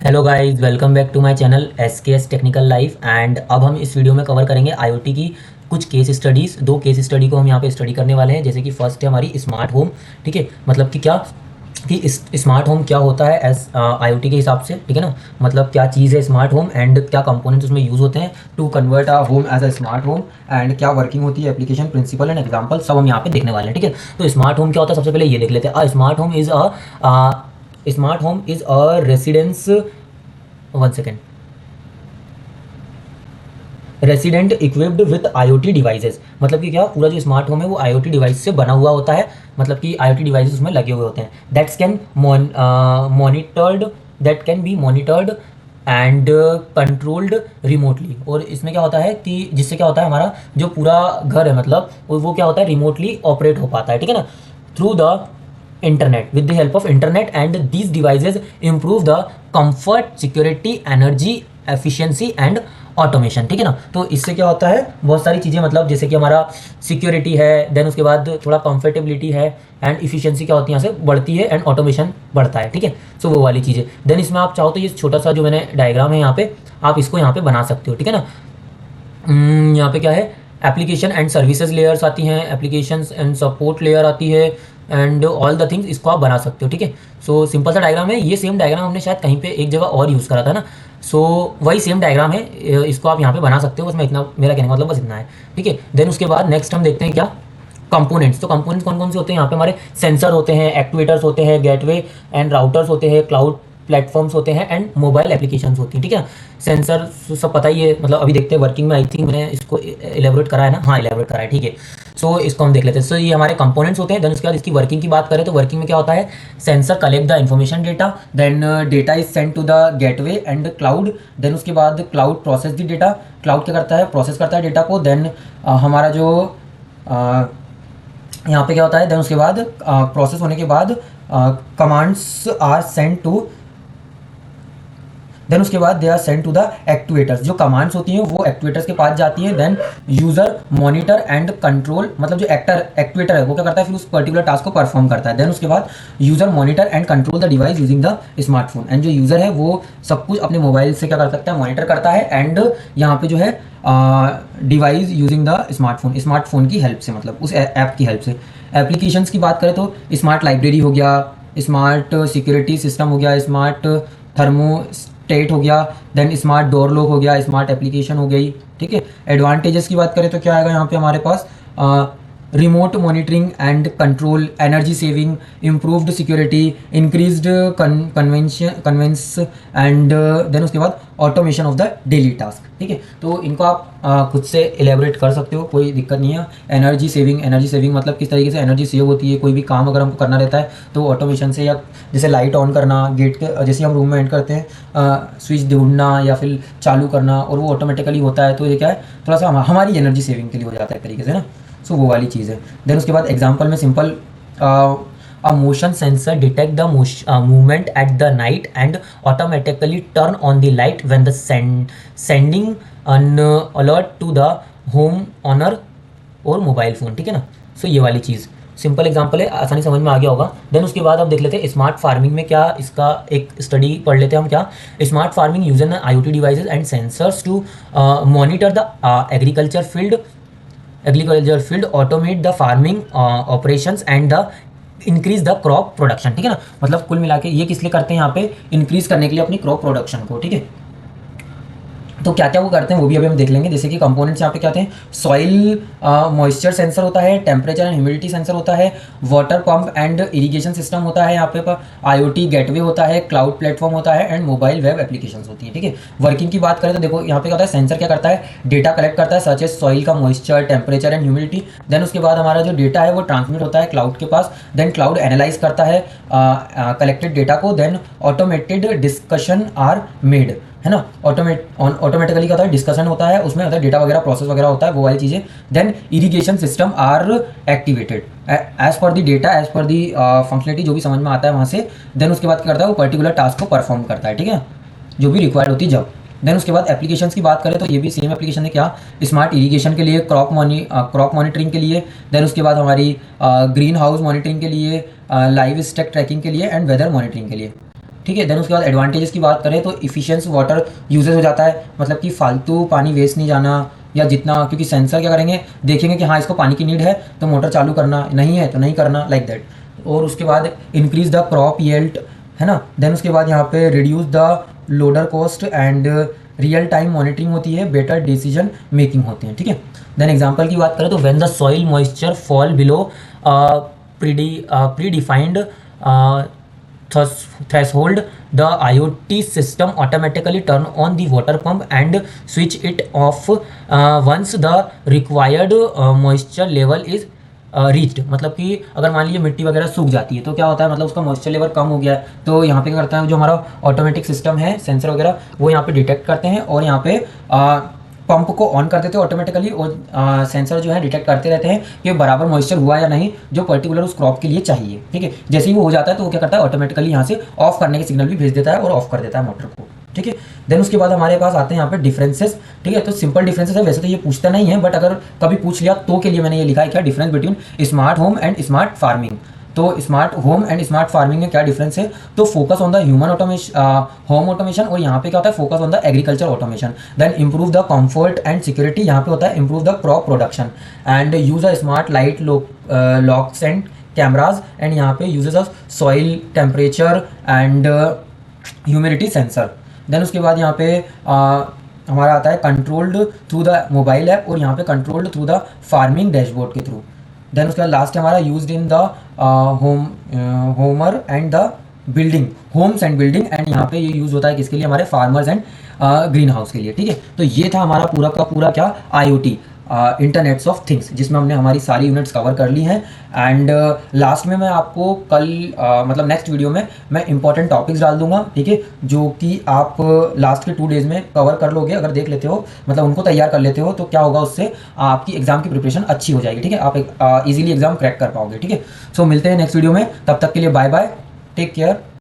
Hello guys, welcome back to my channel S Technical Life. And अब हम इस video में कवर करेंगे आईओटी की कुछ केस स्टडीज़। दो केस स्टडी को हम यहाँ पे स्टडी करने वाले हैं। जैसे कि फर्स्ट है हमारी स्मार्ट होम। ठीक है, मतलब कि क्या कि स्मार्ट होम क्या होता है एस आईओटी के हिसाब से। ठीक है ना, मतलब क्या चीज़ है स्मार्ट होम एंड क्या कंपोनेंट्स उसमें यूज़ होते हैं to convert a home as a smart home, and क्या वर्किंग होती है, एप्लीकेशन, प्रिंसिपल एंड एग्जांपल, सब हम यहाँ पे देखने वाले हैं। ठीक है, तो स्मार्ट होम क्या होता है सबसे पहले ये देख लेते हैं। Smart home is a residence, one second, resident equipped with IoT devices. मतलब कि क्या पूरा जो स्मार्ट होम है वो आईओटी डिवाइस से बना हुआ होता है। मतलब कि आईओटी डिवाइसेस उसमें लगे हुए होते हैं that's can monitored, that can be monitored and controlled remotely. और इसमें क्या होता है कि जिससे क्या होता है हमारा जो पूरा घर है, मतलब वो क्या होता है रिमोटली ऑपरेट हो पाता है। ठीक है ना, through the internet, with the help of internet, and these devices improve the comfort, security, energy, efficiency and automation. ठीक है ना, तो इससे क्या होता है बहुत सारी चीज़ें, मतलब जैसे कि हमारा सिक्योरिटी है, देन उसके बाद थोड़ा कंफर्टेबिलिटी है, एंड इफिशिएंसी क्या होती है यहाँ से बढ़ती है, एंड ऑटोमेशन बढ़ता है। ठीक है, सो वो वाली चीज़ें। देन इसमें आप चाहो तो ये छोटा सा जो मैंने डायग्राम है यहाँ पे, आप इसको यहाँ पे बना सकते हो। ठीक है ना, यहाँ पे क्या है, एप्लीकेशन एंड सर्विसेज लेयर्स आती हैं, एप्लीकेशन एंड सपोर्ट लेयर आती है, एंड ऑल द थिंग्स इसको आप बना सकते हो। ठीक है, सो सिंपल सा डायग्राम है। ये सेम डायग्राम हमने शायद कहीं पे एक जगह और यूज़ करा था ना। सो वही सेम डायग्राम है, इसको आप यहाँ पे बना सकते हो। बस मैं इतना, मेरा कहने का मतलब बस इतना है। ठीक है, देन उसके बाद नेक्स्ट हम देखते हैं क्या, कंपोनेंट्स। तो कंपोनेंट्स कौन कौन से होते हैं यहाँ पे, हमारे सेंसर होते हैं, एक्ट्यूएटर्स होते हैं, गेटवे एंड राउटर्स होते हैं, क्लाउड प्लेटफॉर्म्स होते हैं, एंड मोबाइल एप्लीकेशंस होती हैं। ठीक है, सेंसर सब पता ही है, मतलब अभी देखते हैं वर्किंग में। आई थिंक मैंने इसको इलेबोरेट करा है ना, हाँ इलेबोरेट करा है। ठीक है, सो इसको हम देख लेते हैं। सो ये हमारे कंपोनेंट्स होते हैं। देन उसके बाद इसकी वर्किंग की बात करें तो वर्किंग में क्या होता है, sensor collect the information data, then data is send to the gateway and cloud, then उसके बाद cloud process the data. Cloud क्या करता है, प्रोसेस करता है डेटा को। देन हमारा जो यहाँ पे क्या होता है, देन उसके बाद प्रोसेस होने के बाद commands are send to, then उसके बाद they are send to the actuators. जो कमांड्स होती हैं वो एक्ट्यूएटर्स के पास जाती हैं। Then user monitor and control, मतलब जो एक्ट्यूएटर है वो क्या करता है, फिर उस पर्टिकुलर टास्क को परफॉर्म करता है। देन उसके बाद user monitor and control the device using the smartphone. And जो यूजर है वो सब कुछ अपने मोबाइल से क्या कर सकता है, मॉनिटर करता है। एंड यहाँ पे जो है डिवाइस यूजिंग द स्मार्टफोन की हेल्प से, मतलब उस ऐप की हेल्प से। एप्लीकेशंस की बात करें तो स्मार्ट लाइब्रेरी हो गया, स्मार्ट सिक्योरिटी सिस्टम हो गया, स्मार्ट थर्मोस्टेट हो गया, देन स्मार्ट डोर लॉक हो गया, स्मार्ट एप्लीकेशन हो गई। ठीक है, एडवांटेजेस की बात करें तो क्या आएगा यहाँ पे हमारे पास, remote monitoring and control, energy saving, improved security, increased convenience and then उसके बाद automation of the daily task. ठीक है, तो इनको आप खुद से एलेबरेट कर सकते हो, कोई दिक्कत नहीं है। एनर्जी सेविंग मतलब किस तरीके से एनर्जी सेव होती है। कोई भी काम अगर हमको करना रहता है तो ऑटोमेशन से, या जैसे लाइट ऑन करना, गेट के जैसे हम रूम में एंटर करते हैं स्विच ढूंढना या फिर चालू करना, और वो ऑटोमेटिकली होता है। तो ये क्या है, थोड़ा सा हमारी एनर्जी सेविंग के लिए हो जाता है एक तरीके से ना। सो वो वाली चीज़ है। देन उसके बाद एग्जांपल में simple, a motion sensor detect the movement at the night and automatically turn on the light when the sending an alert to the home owner और मोबाइल फ़ोन। ठीक है ना, सो ये वाली चीज़ सिंपल एग्जांपल है, आसानी समझ में आ गया होगा। देन उसके बाद अब देख लेते हैं स्मार्ट फार्मिंग में क्या, इसका एक स्टडी पढ़ लेते हैं हम। क्या, smart farming using IoT devices and sensors to monitor the agriculture field, automate the farming operations and the increase the crop production. ठीक है ना, मतलब कुल मिला के ये किस लिए करते हैं, यहाँ पे इंक्रीज करने के लिए अपनी क्रॉप प्रोडक्शन को। ठीक है, तो क्या क्या वो करते हैं वो भी अभी हम देख लेंगे। जैसे कि कंपोनेंट्स यहाँ पे क्या आते हैं, सॉइल मॉइस्चर सेंसर होता है, टेम्परेचर एंड ह्यूमिडिटी सेंसर होता है, water pump and irrigation system होता है, यहाँ पे आईओटी गेटवे होता है, क्लाउड प्लेटफॉर्म होता है, एंड मोबाइल वेब एप्लीकेशंस होती है। ठीक है, वर्किंग की बात करें तो देखो यहाँ पे क्या होता है, सेंसर क्या करता है, डेटा कलेक्ट करता है सच एज सॉइल का moisture, temperature and humidity. Then उसके बाद हमारा जो डेटा है वो ट्रांसमिट होता है क्लाउड के पास। देन क्लाउड एनालाइज करता है कलेक्टेड डेटा को। Then automated discussion are made, है ना, ऑटोमेटिकली क्या होता है, डिस्कशन होता है, उसमें होता है डेटा वगैरह प्रोसेस वगैरह होता है, वो वाली चीज़ें। Then irrigation system are activated as per the data, as per the functionality, जो भी समझ में आता है वहाँ से। देन उसके बाद क्या करता है, वो पर्टिकुलर टास्क को परफॉर्म करता है। ठीक है, जो भी रिक्वायर्ड होती है जब। देन उसके बाद एप्लीकेशंस की बात करें तो ये भी सेम एप्लीकेशन है। क्या, स्मार्ट इरिगेशन के लिए, क्रॉप मॉनिटरिंग के लिए। देन उसके बाद हमारी ग्रीन हाउस मॉनिटरिंग के लिए, लाइव स्टॉक ट्रैकिंग के लिए, एंड वेदर मॉनिटरिंग के लिए। ठीक है। देन उसके बाद एडवांटेजेस की बात करें तो इफिशिएंट वाटर यूजेज हो जाता है, मतलब कि फालतू पानी वेस्ट नहीं जाना, या जितना, क्योंकि सेंसर क्या करेंगे, देखेंगे कि हाँ इसको पानी की नीड है तो मोटर चालू करना, नहीं है तो नहीं करना, लाइक दैट। और उसके बाद इंक्रीज द क्रॉप यील्ड, है ना। देन उसके बाद यहाँ पे reduce the loader cost and real time monitoring होती है, बेटर डिसीजन मेकिंग होते हैं, ठीक है। देन एग्जांपल की बात करें तो when the soil moisture fall below pre defined threshold, the IoT system automatically turn on the water pump and switch it off once the required moisture level is reached. मतलब कि अगर मान लीजिए मिट्टी वगैरह सूख जाती है तो क्या होता है, मतलब उसका मॉइस्चर लेवल कम हो गया है, तो यहाँ पे क्या करता है, जो हमारा ऑटोमेटिक सिस्टम है, सेंसर वगैरह, वो यहाँ पे डिटेक्ट करते हैं और यहाँ पे पंप को ऑन कर देते हैं ऑटोमेटिकली, और सेंसर जो है डिटेक्ट करते रहते हैं कि बराबर मॉइस्चर हुआ या नहीं, जो पर्टिकुलर उस क्रॉप के लिए चाहिए, ठीक है। जैसे ही वो हो जाता है तो वो क्या करता है, ऑटोमेटिकली यहाँ से ऑफ करने के सिग्नल भी भेज देता है और ऑफ कर देता है मोटर को, ठीक है। देन उसके बाद हमारे पास आते हैं यहाँ पे डिफरेंसेस, ठीक है। तो सिंपल डिफरेंसेस है, वैसे तो ये पूछता नहीं है, बट अगर कभी पूछ लिया तो के लिए मैंने ये लिखा है क्या, difference between smart home and smart farming. तो smart home and smart farming में क्या डिफरेंस है, तो focus on the human automation, home automation, और यहाँ पे क्या होता है, focus on the agriculture automation. Then improve the comfort and security, यहाँ पे होता है improve the crop production and use a smart light locks and cameras, and यहाँ पे uses of soil temperature and humidity sensor. Then उसके बाद यहाँ पे हमारा आता है controlled through the mobile app, और यहाँ पे controlled through the farming dashboard के थ्रू। देन उसके बाद लास्ट है हमारा used in the Homer and the building, homes and building, and यहाँ पे ये यूज़ होता है किसके लिए, हमारे फार्मर्स एंड ग्रीन हाउस के लिए, ठीक है। तो ये था हमारा पूरा का पूरा क्या, IoT, इंटरनेट्स ऑफ थिंग्स, जिसमें हमने हमारी सारी यूनिट्स कवर कर ली हैं। एंड लास्ट में मैं आपको कल मतलब नेक्स्ट वीडियो में मैं इंपॉर्टेंट टॉपिक्स डाल दूंगा, ठीक है, जो कि आप लास्ट के 2 डेज़ में कवर कर लोगे, अगर देख लेते हो, मतलब उनको तैयार कर लेते हो, तो क्या होगा, उससे आपकी एग्जाम की प्रिपरेशन अच्छी हो जाएगी, ठीक है। आप इजीली एग्जाम क्रैक कर पाओगे, ठीक है। सो मिलते हैं नेक्स्ट वीडियो में, तब तक के लिए बाय बाय, टेक केयर।